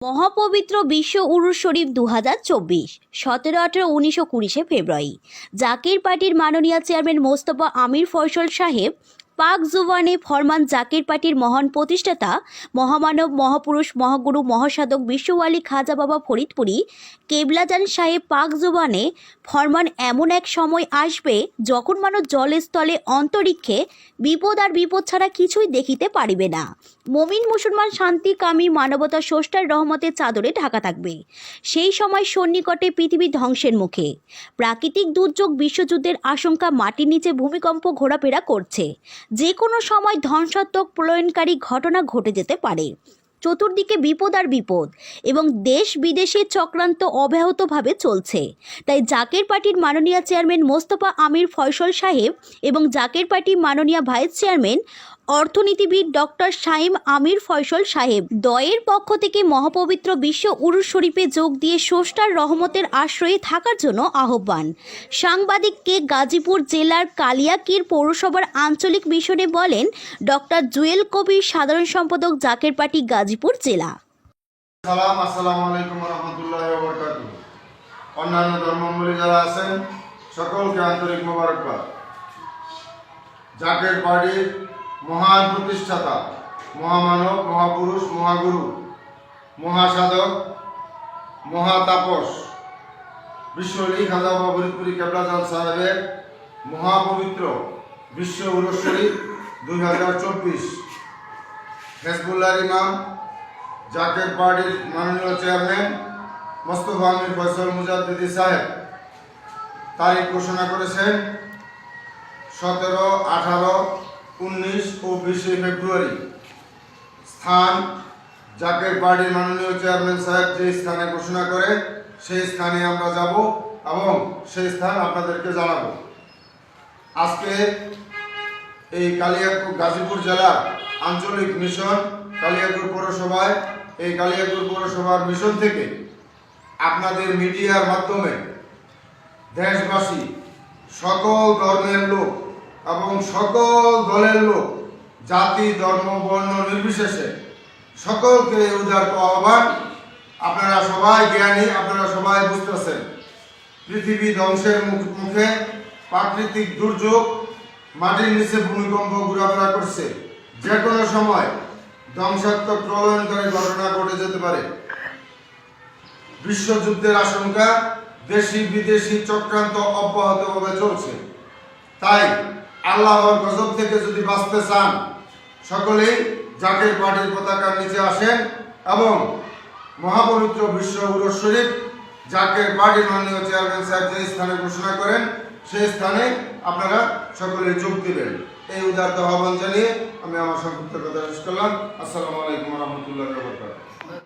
মহাপবিত্র বিশ্ব উরুস শরীফ 2024 17-18-19-20 ফেব্রুয়ারি। জাকির পার্টির মাননীয় চেয়ারম্যান মোস্তফা আমির ফয়সল সাহেব পাক জুবানে ফরমান জাকির পার্টির মহান প্রতিষ্ঠাতা মহামানব মহাপুরুষ মহাগুরু মহাসাধক বিশ্বওয়ালী খাজা বাবা ফরিদপুরি কেবলাজান সাহেব পাক জুবানে ফরমান এমন এক সময় আসবে যখন মানুষ জলে স্থলে অন্তরিক্ষে বিপদ আর বিপদ ছাড়া কিছুই দেখিতে পারিবে না। মুমিন মুসলমান শান্তি কামী মানবতা স্রষ্টার রহমতের চাদরে ঢাকা থাকবে। সেই সময় সন্নিকটে পৃথিবী ধ্বংসের মুখে, প্রাকৃতিক দুর্যোগ বিশ্বযুদ্ধের আশঙ্কা, মাটির নিচে ভূমিকম্প ঘোরাফেরা করছে। যে কোনো সময় ধ্বংসাত্মক প্রলয়নকারী ঘটনা ঘটে যেতে পারে। চতুর্দিকে বিপদ আর বিপদ এবং দেশ বিদেশের চক্রান্ত অব্যাহতভাবে চলছে। তাই জাকির পার্টির মাননীয় চেয়ারম্যান মোস্তফা আমির ফয়সল সাহেব এবং জাকির পার্টির মাননীয় ভাইস চেয়ারম্যান অর্থনীতিবিদ ডক্টর শাইম আমির ফয়সল সাহেব দ্বয়ের পক্ষ থেকে মহাপবিত্র বিশ্ব উরুস শরীফে যোগ দিয়ে স্রষ্টার রহমতের আশ্রয়ে থাকার জন্য আহ্বান। সাংবাদিককে গাজীপুর জেলার কালিয়াকৈর পৌরসভার আঞ্চলিক মিশনে বলেন ডক্টর জুয়েল কবির, সাধারণ সম্পাদক জাকির পার্টি গাজীপুর জেলা। আসসালামু আলাইকুম ওয়া রাহমাতুল্লাহি ওয়া বারাকাতুহু। অন্যান্য ধর্মাবলম্বী যারা আছেন সকলকে আন্তরিক মোবারকবাদ। জাকির পার্টির মহান প্রতিষ্ঠাতা মহামানব মহাপুরুষ মহাগুরু মহাসাধক মহাতাপস বিশ্বওয়ালী খাজা বাবা ফরিদপুরি কেবলাজান সাহেবের মহাপবিত্র বিশ্ব উরুস শরীফ 2024 হেজবুল্লাহর ইমাম জাকির পার্টির মাননীয় চেয়ারম্যান মোস্তফা আমির ফয়সল মুজাদ্দিদি সাহেব তারিখ ঘোষণা করেছেন 17, 18, 19 ও 20 ফেব্রুয়ারি। স্থান জাকির পার্টির মাননীয় চেয়ারম্যান সাহেব যে স্থানে ঘোষণা করে সেই স্থানে আমরা যাব এবং সেই স্থান আপনাদেরকে জানাবো। আজকে এই কালিয়াকৈর গাজীপুর জেলার আঞ্চলিক মিশন কালিয়াকৈর পৌরসভায় এই কালিয়াকৈর পৌরসভার মিশন থেকে আপনাদের মিডিয়ার মাধ্যমে দেশবাসী, সকল ধর্মের লোক এবং সকল দলের লোক, জাতি ধর্ম বর্ণ নির্বিশেষে সকলকে উদারত আহ্বান। আপনারা সবাই জ্ঞানী, আপনারা সবাই বুঝতেছেন পৃথিবী ধ্বংসের মুখে, প্রাকৃতিক দুর্যোগ, মাটির নিচে ভূমিকম্প ঘোরাফেরা করছে। যে কোনো সময় ধ্বংসাত্মক প্রলয়নকারী ঘটনা ঘটে যেতে পারে। বিশ্বযুদ্ধের আশঙ্কা, দেশি বিদেশি চক্রান্ত অব্যাহতভাবে চলছে। তাই আল্লাহর গজব থেকে যদি বাঁচতে চান সকলেই জাকির পার্টির পতাকার নিচে আসেন এবং মহাপবিত্র বিশ্ব উরুস শরীফ জাকির পার্টির মাননীয় চেয়ারম্যান সাহেব যে স্থানে ঘোষণা করেন সেই স্থানে আপনারা সকলে যোগ দিবেন। এই উদারতা আহ্বান জানিয়ে আমি আমার সংক্ষিপ্ত কথা শেষ করলাম। আসসালামু আলাইকুম ওয়া রাহমাতুল্লাহি ওয়া বারাকাতুহু।